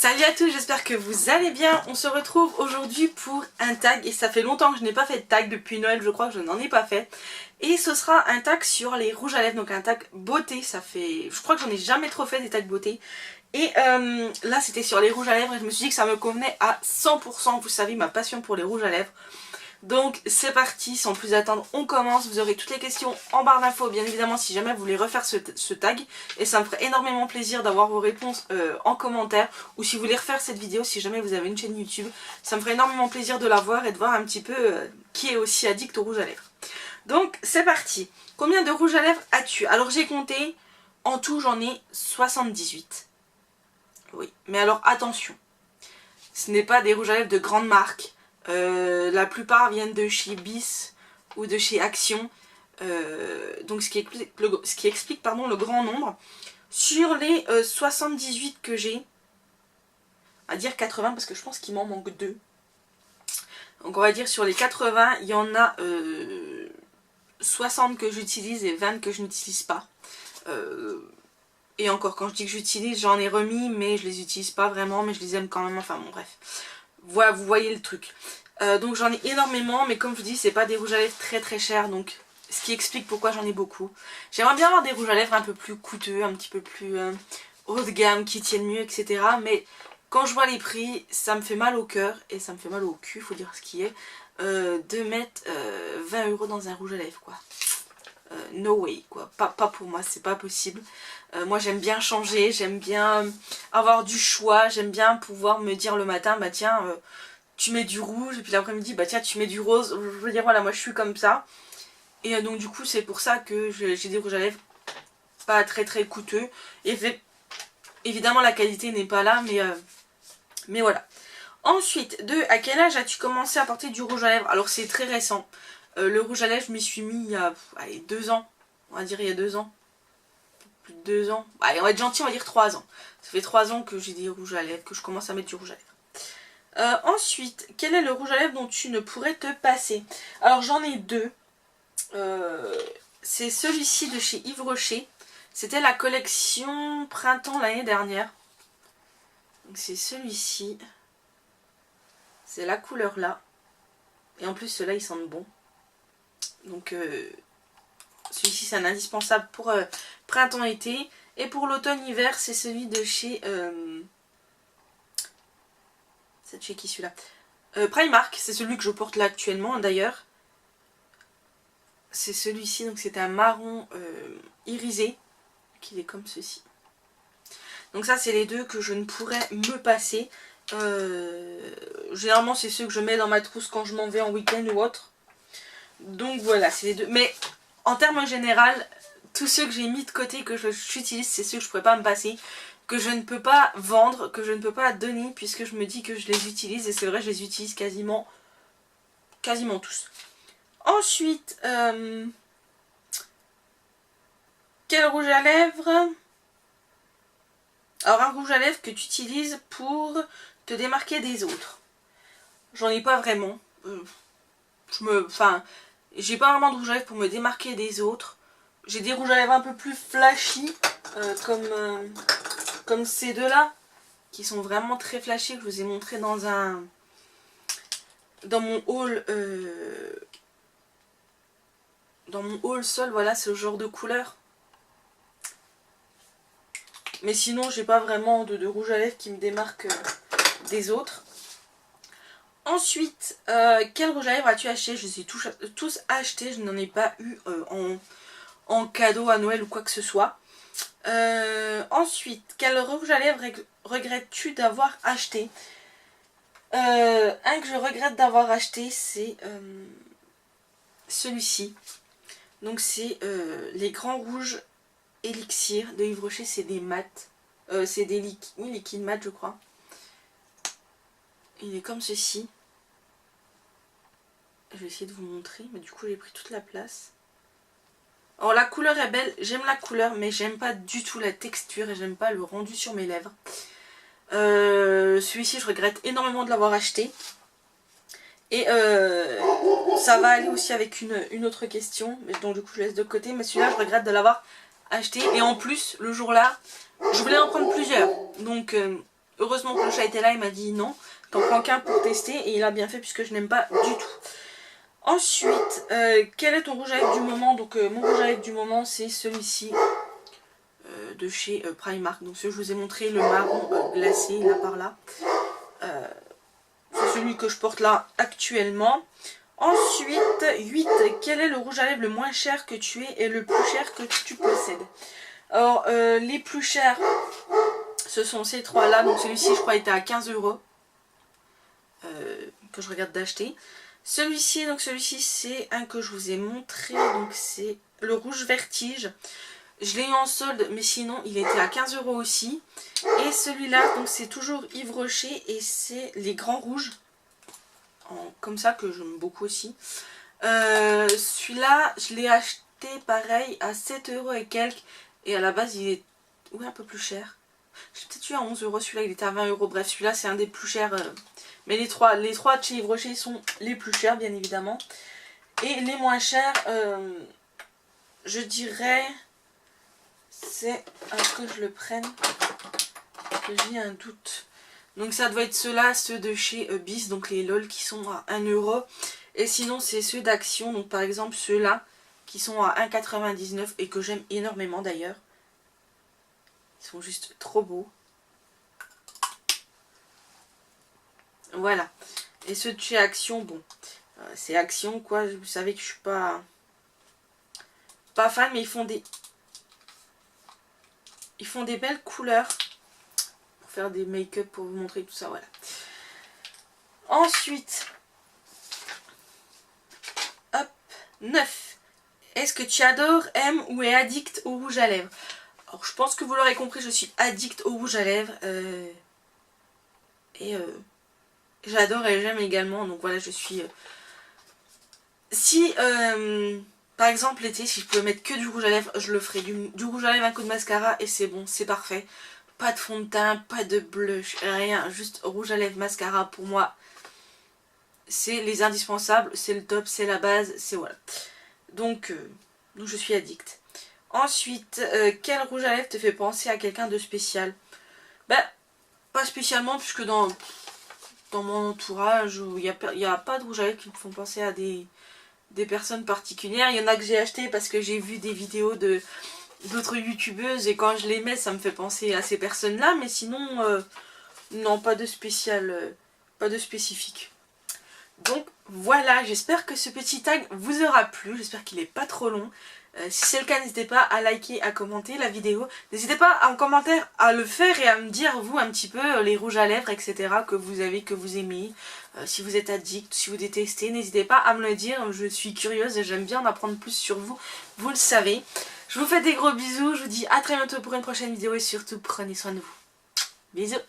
Salut à tous, j'espère que vous allez bien. On se retrouve aujourd'hui pour un tag et ça fait longtemps que je n'ai pas fait de tag depuis Noël, je crois que je n'en ai pas fait. Et ce sera un tag sur les rouges à lèvres, donc un tag beauté, ça fait... Je crois que j'en ai jamais trop fait des tags beauté. Et là c'était sur les rouges à lèvres et je me suis dit que ça me convenait à 100%, vous savez ma passion pour les rouges à lèvres. Donc c'est parti, sans plus attendre, on commence. Vous aurez toutes les questions en barre d'infos, bien évidemment, si jamais vous voulez refaire ce tag. Et ça me ferait énormément plaisir d'avoir vos réponses en commentaire. Ou si vous voulez refaire cette vidéo, si jamais vous avez une chaîne YouTube, ça me ferait énormément plaisir de la voir et de voir un petit peu qui est aussi addict au rouge à lèvres. Donc c'est parti. Combien de rouges à lèvres as-tu? Alors j'ai compté, en tout j'en ai 78. Oui, mais alors attention, ce n'est pas des rouges à lèvres de grande marque. La plupart viennent de chez Bis ou de chez Action, donc ce qui explique pardon, le grand nombre. Sur les 78 que j'ai, à dire 80 parce que je pense qu'il m'en manque 2. Donc on va dire sur les 80, il y en a 60 que j'utilise et 20 que je n'utilise pas. Et encore, quand je dis que j'utilise, j'en ai remis, mais je les utilise pas vraiment, mais je les aime quand même, enfin bon bref. Voilà, vous voyez le truc. Donc j'en ai énormément, mais comme je vous dis, c'est pas des rouges à lèvres très chers, donc ce qui explique pourquoi j'en ai beaucoup. J'aimerais bien avoir des rouges à lèvres un peu plus coûteux, un petit peu plus haut de gamme, qui tiennent mieux, etc. Mais quand je vois les prix, ça me fait mal au cœur, et ça me fait mal au cul, faut dire ce qui est, de mettre 20 € dans un rouge à lèvres, quoi. No way, quoi. Pas pour moi, c'est pas possible. Moi j'aime bien changer, j'aime bien avoir du choix, j'aime bien pouvoir me dire le matin, bah tiens, tu mets du rouge, et puis l'après-midi, bah tiens, tu mets du rose. Je veux dire, voilà, moi je suis comme ça. Et donc du coup, c'est pour ça que j'ai des rouges à lèvres pas très coûteux. Et évidemment, la qualité n'est pas là, mais voilà. Ensuite, à quel âge as-tu commencé à porter du rouge à lèvres? Alors c'est très récent. Le rouge à lèvres, je m'y suis mis il y a allez, 2 ans. On va dire il y a 2 ans. Plus de 2 ans. Allez, on va être gentil, on va dire 3 ans. Ça fait 3 ans que j'ai des rouges à lèvres, que je commence à mettre du rouge à lèvres. Ensuite, quel est le rouge à lèvres dont tu ne pourrais te passer? Alors j'en ai 2. C'est celui-ci de chez Yves Rocher. C'était la collection printemps l'année dernière. Donc c'est celui-ci. C'est la couleur là. Et en plus ceux-là ils sentent bon. Donc celui-ci c'est un indispensable pour printemps-été. Et pour l'automne-hiver c'est celui de chez... c'est de chez qui celui-là? Primark, c'est celui que je porte là actuellement d'ailleurs. C'est celui-ci, donc c'est un marron irisé. Qui est comme ceci. Donc ça c'est les deux que je ne pourrais me passer. Généralement c'est ceux que je mets dans ma trousse quand je m'en vais en week-end ou autre. Donc voilà, c'est les deux. Mais en termes général, tous ceux que j'ai mis de côté que j'utilise, c'est ceux que je ne pourrais pas me passer. Que je ne peux pas vendre, que je ne peux pas donner, puisque je me dis que je les utilise. Et c'est vrai, je les utilise quasiment tous. Ensuite, quel rouge à lèvres? Alors un rouge à lèvres que tu utilises pour te démarquer des autres. J'en ai pas vraiment. J'ai pas vraiment de rouge à lèvres pour me démarquer des autres. J'ai des rouges à lèvres un peu plus flashy, comme ces deux-là, qui sont vraiment très flashy, que je vous ai montré dans mon haul. Dans mon haul seul, voilà, c'est le genre de couleur. Mais sinon, j'ai pas vraiment de rouge à lèvres qui me démarque des autres. Ensuite, quel rouge à lèvres as-tu acheté? Je les ai tous achetés, je n'en ai pas eu en cadeau à Noël ou quoi que ce soit. Ensuite, quel rouge à lèvres regrettes-tu d'avoir acheté? Un que je regrette d'avoir acheté, c'est celui-ci. Donc c'est les grands rouges Elixir de Yves Rocher, c'est des mats. C'est des liquides mat je crois. Il est comme ceci. Je vais essayer de vous montrer, mais du coup j'ai pris toute la place. Alors la couleur est belle, j'aime la couleur, mais j'aime pas du tout la texture et j'aime pas le rendu sur mes lèvres. Celui-ci je regrette énormément de l'avoir acheté. Et ça va aller aussi avec une autre question, mais donc du coup je laisse de côté, mais celui-là je regrette de l'avoir acheté. Et en plus, le jour-là, je voulais en prendre plusieurs. Donc Heureusement que le chat était là, il m'a dit non, t'en prends qu'un pour tester et il a bien fait puisque je n'aime pas du tout. Ensuite, quel est ton rouge à lèvres du moment? Donc mon rouge à lèvres du moment c'est celui-ci de chez Primark. Donc ce que je vous ai montré, le marron glacé là par là. C'est celui que je porte là actuellement. Ensuite, 8. Quel est le rouge à lèvres le moins cher que tu aies et le plus cher que tu possèdes? Alors, les plus chers, ce sont ces trois là. Donc celui-ci, je crois, était à 15 €. Que je regarde d'acheter. Celui-ci, donc celui-ci, c'est un que je vous ai montré. Donc c'est le rouge vertige. Je l'ai eu en solde, mais sinon, il était à 15 € aussi. Et celui-là, donc c'est toujours Yves Rocher et c'est les grands rouges. Comme ça, que j'aime beaucoup aussi. Celui-là, je l'ai acheté pareil à 7 € et quelques. Et à la base, il est un peu plus cher. J'ai peut-être eu à 11 €. Celui-là, il était à 20 €. Bref, celui-là, c'est un des plus chers. Mais les trois de chez Yves Rocher sont les plus chers, bien évidemment. Et les moins chers, je dirais, c'est... Alors que je le prenne, que j'ai un doute. Donc ça doit être ceux-là, ceux de chez Bis, donc les LOL qui sont à 1 €. Et sinon, c'est ceux d'Action, donc par exemple ceux-là, qui sont à 1,99 € et que j'aime énormément d'ailleurs. Ils sont juste trop beaux. Voilà. Et ceux de chez Action, bon, c'est Action quoi. Vous savez que je suis pas fan, mais ils font des belles couleurs pour faire des make-up, pour vous montrer tout ça. Voilà. Ensuite, hop, 9. Est-ce que tu adores, aimes ou es addict au rouge à lèvres? Alors je pense que vous l'aurez compris, je suis addict au rouge à lèvres. J'adore et j'aime également. Donc voilà, je suis... Si, par exemple l'été, si je pouvais mettre que du rouge à lèvres, je le ferais. Du rouge à lèvres, un coup de mascara et c'est bon, c'est parfait. Pas de fond de teint, pas de blush, rien. Juste rouge à lèvres, mascara, pour moi, c'est les indispensables, c'est le top, c'est la base, c'est voilà. Donc je suis addict. Ensuite, quel rouge à lèvres te fait penser à quelqu'un de spécial? Ben, pas spécialement, puisque dans mon entourage, il n'y a pas de rouge à lèvres qui me font penser à des personnes particulières. Il y en a que j'ai acheté parce que j'ai vu des vidéos d'autres youtubeuses et quand je les mets, ça me fait penser à ces personnes-là. Mais sinon, non, pas de spécial, pas de spécifique. Donc voilà, j'espère que ce petit tag vous aura plu, j'espère qu'il n'est pas trop long. Si c'est le cas, n'hésitez pas à liker, à commenter la vidéo. N'hésitez pas en commentaire à le faire et à me dire vous un petit peu les rouges à lèvres, etc. que vous avez, que vous aimez. Si vous êtes addict, si vous détestez, n'hésitez pas à me le dire. Je suis curieuse et j'aime bien en apprendre plus sur vous, vous le savez. Je vous fais des gros bisous, je vous dis à très bientôt pour une prochaine vidéo et surtout prenez soin de vous. Bisous.